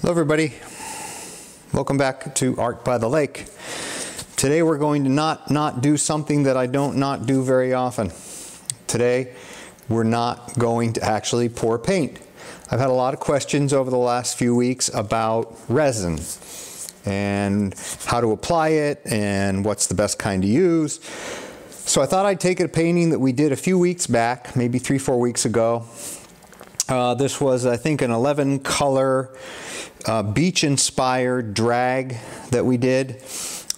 Hello everybody, welcome back to Art by the Lake. Today we're going to not do something that I don't do very often. Today we're not going to actually pour paint. I've had a lot of questions over the last few weeks about resin and how to apply it and what's the best kind to use. So I thought I'd take a painting that we did a few weeks back, maybe 3-4 weeks ago. This was, I think, an 11 color beach-inspired drag that we did.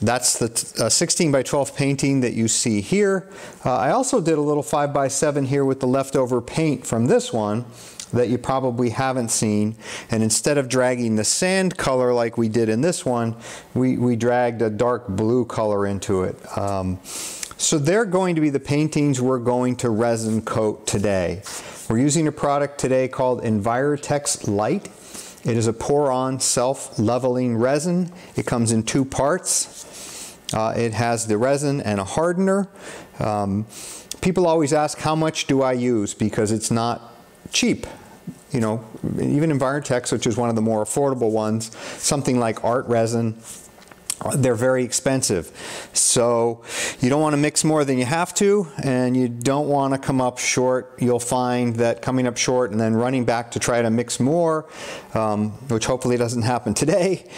That's the 16 by 12 painting that you see here. I also did a little 5 by 7 here with the leftover paint from this one that you probably haven't seen. And instead of dragging the sand color like we did in this one, we dragged a dark blue color into it. So they're going to be the paintings we're going to resin coat today. We're using a product today called Envirotex Lite. It is a pour-on self-leveling resin. It comes in 2 parts. It has the resin and a hardener. People always ask, how much do I use? Because it's not cheap. You know, even Envirotex, which is one of the more affordable ones, something like art resin, they're very expensive. So you don't want to mix more than you have to, and you don't want to come up short. You'll find that coming up short and then running back to try to mix more, which hopefully doesn't happen today,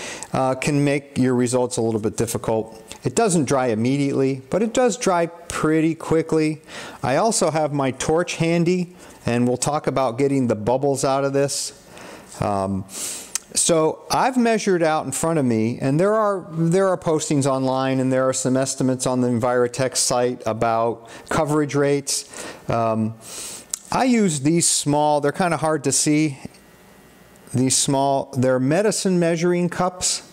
can make your results a little bit difficult. It doesn't dry immediately, but it does dry pretty quickly. I also have my torch handy, and we'll talk about getting the bubbles out of this. So I've measured out in front of me, and there are postings online, and there are some estimates on the Envirotex site about coverage rates. I use these small, they're kind of hard to see. These small, they're medicine measuring cups,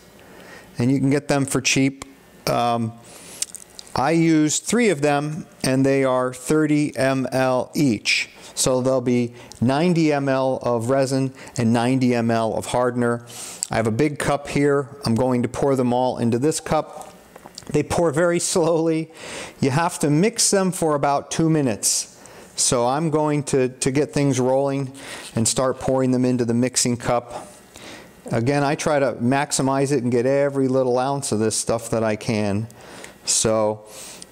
and you can get them for cheap. I used 3 of them, and they are 30 ml each. So there'll be 90 ml of resin and 90 ml of hardener. I have a big cup here. I'm going to pour them all into this cup. They pour very slowly. You have to mix them for about 2 minutes. So I'm going to get things rolling and start pouring them into the mixing cup. Again, I try to maximize it and get every little ounce of this stuff that I can. So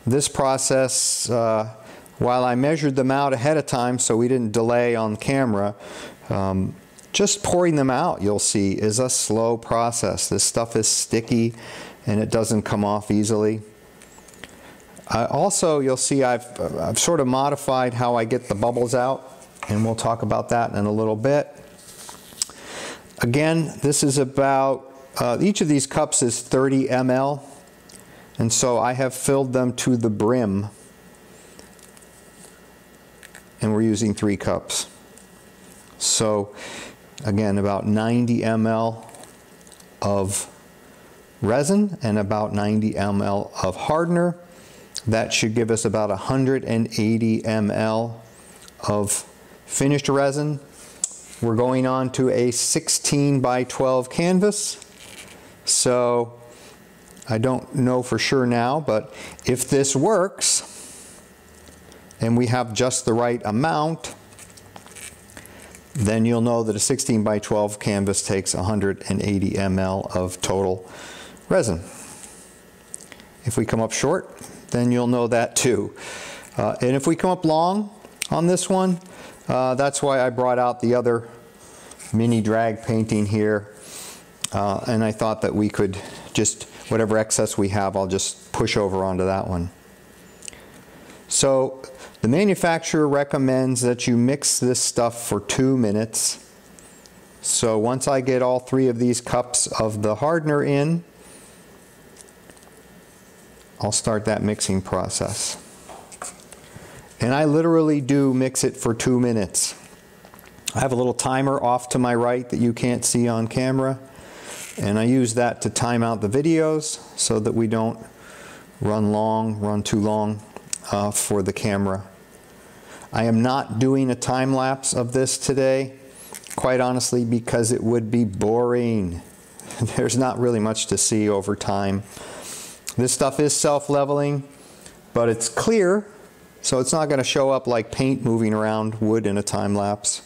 this process, while I measured them out ahead of time so we didn't delay on camera, just pouring them out, you'll see, is a slow process. This stuff is sticky and it doesn't come off easily. Also, you'll see I've sort of modified how I get the bubbles out, and we'll talk about that in a little bit. Again, this is about, each of these cups is 30 ml, and so I have filled them to the brim. And we're using 3 cups. So again, about 90 ml of resin and about 90 ml of hardener. That should give us about 180 ml of finished resin. We're going on to a 16 by 12 canvas. So I don't know for sure now, but if this works, and we have just the right amount, then you'll know that a 16 by 12 canvas takes 180 ml of total resin. If we come up short, then you'll know that too. And if we come up long on this one, that's why I brought out the other mini drag painting here. And I thought that we could just, whatever excess we have, I'll just push over onto that one. So the manufacturer recommends that you mix this stuff for 2 minutes. So once I get all 3 of these cups of the hardener in, I'll start that mixing process. And I literally do mix it for 2 minutes. I have a little timer off to my right that you can't see on camera, and I use that to time out the videos so that we don't run too long for the camera. I am not doing a time lapse of this today, quite honestly, because it would be boring. There's not really much to see over time. This stuff is self-leveling, but it's clear, so it's not going to show up like paint moving around would in a time lapse.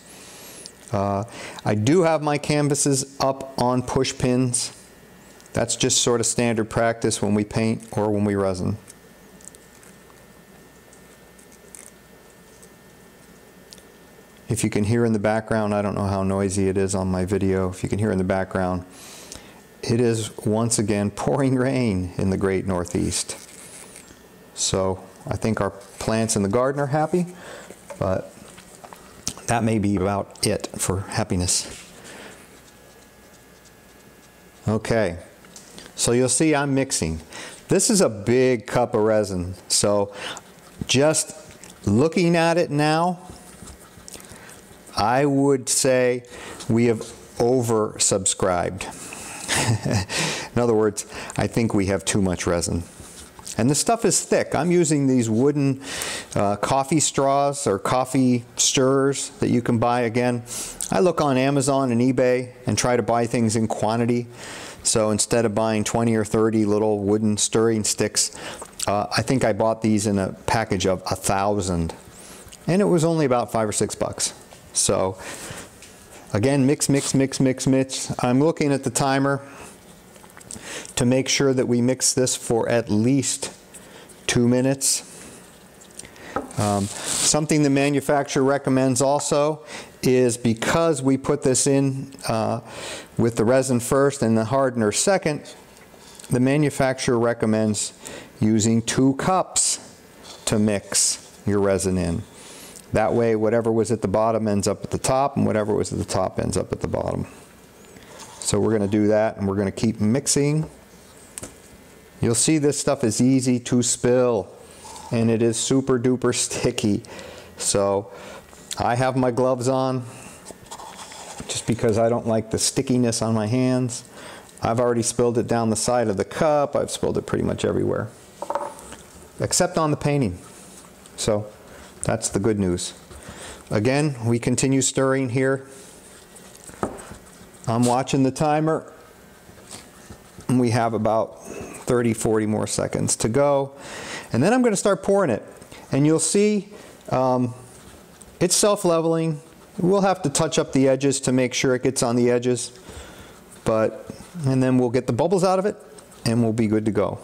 I do have my canvases up on push pins. That's just sort of standard practice when we paint or when we resin. If you can hear in the background, I don't know how noisy it is on my video, if you can hear in the background, it is once again pouring rain in the great Northeast. So I think our plants in the garden are happy, but that may be about it for happiness. Okay, so you'll see I'm mixing. This is a big cup of resin, so just looking at it now, I would say we have oversubscribed. In other words, I think we have too much resin. And the stuff is thick. I'm using these wooden coffee straws or coffee stirrers that you can buy. Again, I look on Amazon and eBay and try to buy things in quantity. So instead of buying 20 or 30 little wooden stirring sticks, I think I bought these in a package of 1,000. And it was only about $5 or $6. So again, mix, mix, mix, mix, mix. I'm looking at the timer to make sure that we mix this for at least 2 minutes. Something the manufacturer recommends also is, because we put this in with the resin first and the hardener second, the manufacturer recommends using 2 cups to mix your resin in. That way, whatever was at the bottom ends up at the top, and whatever was at the top ends up at the bottom. So we're going to do that, and we're going to keep mixing. You'll see this stuff is easy to spill, and it is super duper sticky. So I have my gloves on just because I don't like the stickiness on my hands. I've already spilled it down the side of the cup. I've spilled it pretty much everywhere, except on the painting. So that's the good news. Again, we continue stirring here. I'm watching the timer. We have about 30-40 more seconds to go. And then I'm going to start pouring it. And you'll see it's self-leveling. We'll have to touch up the edges to make sure it gets on the edges. And then we'll get the bubbles out of it, and we'll be good to go.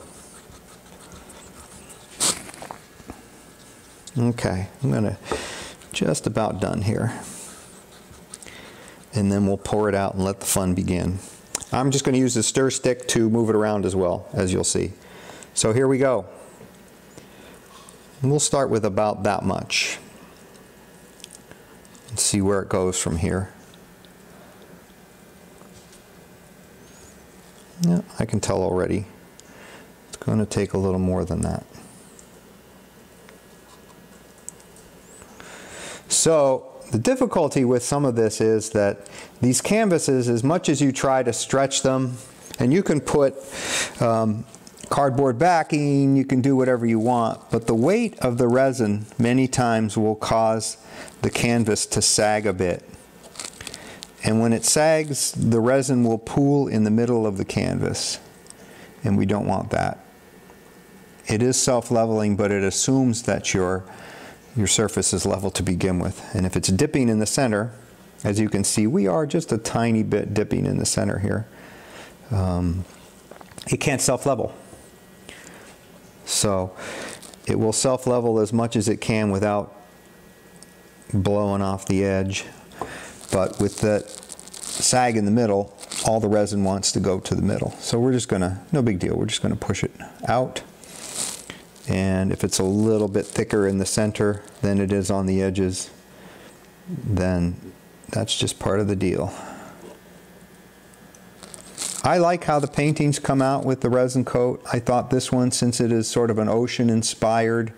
Okay, I'm going to just about done here. And then we'll pour it out and let the fun begin. I'm just going to use the stir stick to move it around as well, as you'll see. So here we go. And we'll start with about that much and see where it goes from here. Yeah, I can tell already. It's going to take a little more than that. So the difficulty with some of this is that these canvases, as much as you try to stretch them, and you can put cardboard backing, you can do whatever you want, but the weight of the resin many times will cause the canvas to sag a bit. And when it sags, the resin will pool in the middle of the canvas, and we don't want that. It is self-leveling, but it assumes that your surface is level to begin with. And if it's dipping in the center, as you can see, we are just a tiny bit dipping in the center here. It can't self-level. So it will self-level as much as it can without blowing off the edge. But with the sag in the middle, all the resin wants to go to the middle. So we're just gonna, no big deal, we're just gonna push it out. And if it's a little bit thicker in the center than it is on the edges, then that's just part of the deal. I like how the paintings come out with the resin coat. I thought this one, since it is sort of an ocean-inspired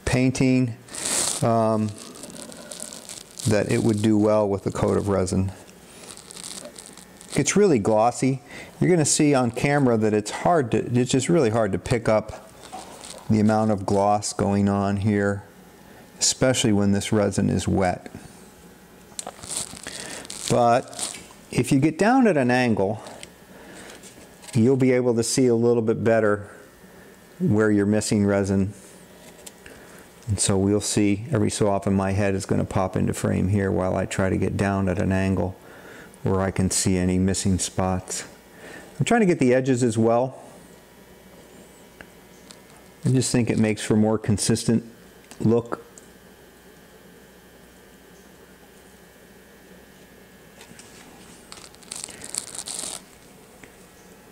painting, that it would do well with the coat of resin. It's really glossy. You're going to see on camera that it's just really hard to pick up the amount of gloss going on here, especially when this resin is wet. But if you get down at an angle, you'll be able to see a little bit better where you're missing resin And so we'll see every so often my head is going to pop into frame here while I try to get down at an angle where I can see any missing spots. I'm trying to get the edges as well. I just think it makes for a more consistent look.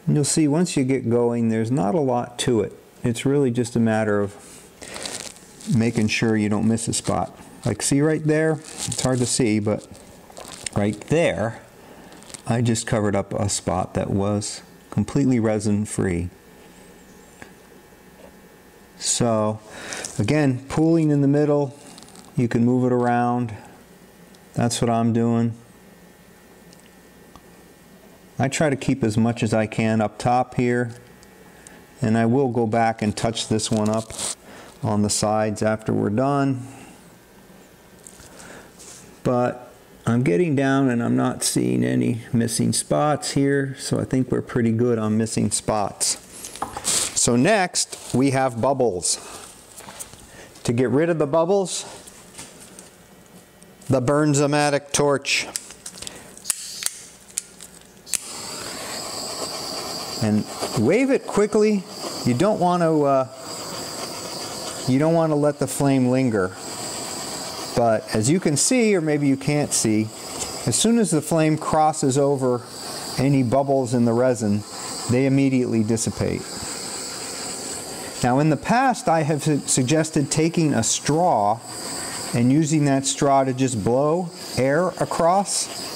And you'll see once you get going, there's not a lot to it. It's really just a matter of making sure you don't miss a spot. Like, see right there? It's hard to see, but right there, I just covered up a spot that was completely resin free. So again, pooling in the middle, you can move it around. That's what I'm doing. I try to keep as much as I can up top here, and I will go back and touch this one up on the sides after we're done. But I'm getting down and I'm not seeing any missing spots here, so I think we're pretty good on missing spots. So next we have bubbles. To get rid of the bubbles, the Bernzomatic torch. And wave it quickly. You don't want to let the flame linger. But as you can see, or maybe you can't see, as soon as the flame crosses over any bubbles in the resin, they immediately dissipate. Now in the past I have suggested taking a straw and using that straw to just blow air across.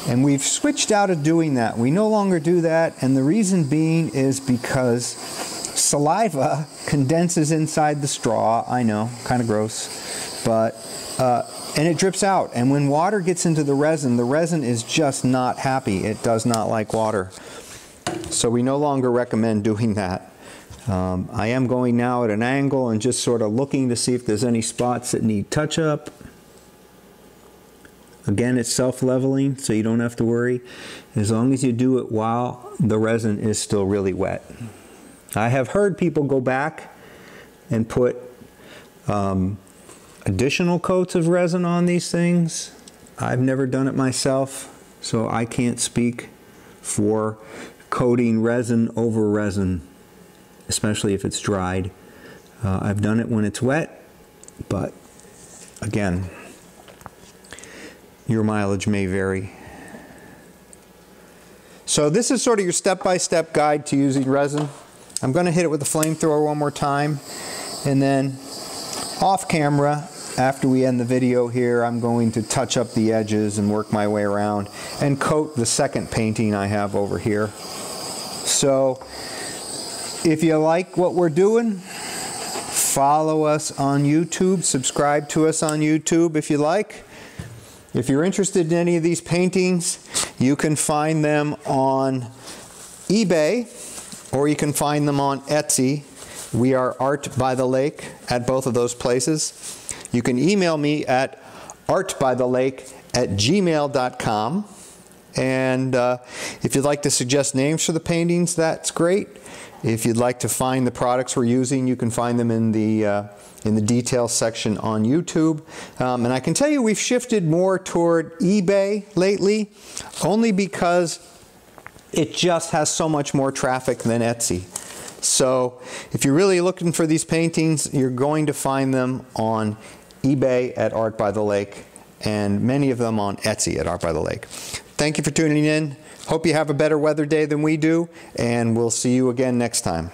And we've switched out of doing that. We no longer do that, and the reason being is because saliva condenses inside the straw. I know, kind of gross, but and it drips out. And when water gets into the resin is just not happy. It does not like water. So we no longer recommend doing that. I am going now at an angle and just sort of looking to see if there's any spots that need touch up. Again, it's self-leveling, so you don't have to worry, as long as you do it while the resin is still really wet. I have heard people go back and put additional coats of resin on these things. I've never done it myself, so I can't speak for coating resin over resin, especially if it's dried. I've done it when it's wet, but again, your mileage may vary. So this is sort of your step-by-step guide to using resin. I'm going to hit it with the flamethrower one more time, and then off camera, after we end the video here, I'm going to touch up the edges and work my way around and coat the second painting I have over here. So if you like what we're doing, follow us on YouTube, subscribe to us on YouTube if you like. If you're interested in any of these paintings, you can find them on eBay or you can find them on Etsy. We are Artbythelake at both of those places. You can email me at artbythelake@gmail.com. And if you'd like to suggest names for the paintings, that's great. If you'd like to find the products we're using, you can find them in the details section on YouTube. And I can tell you we've shifted more toward eBay lately, only because it just has so much more traffic than Etsy. So if you're really looking for these paintings, you're going to find them on eBay at Artbythelake, and many of them on Etsy at Artbythelake. Thank you for tuning in. Hope you have a better weather day than we do, and we'll see you again next time.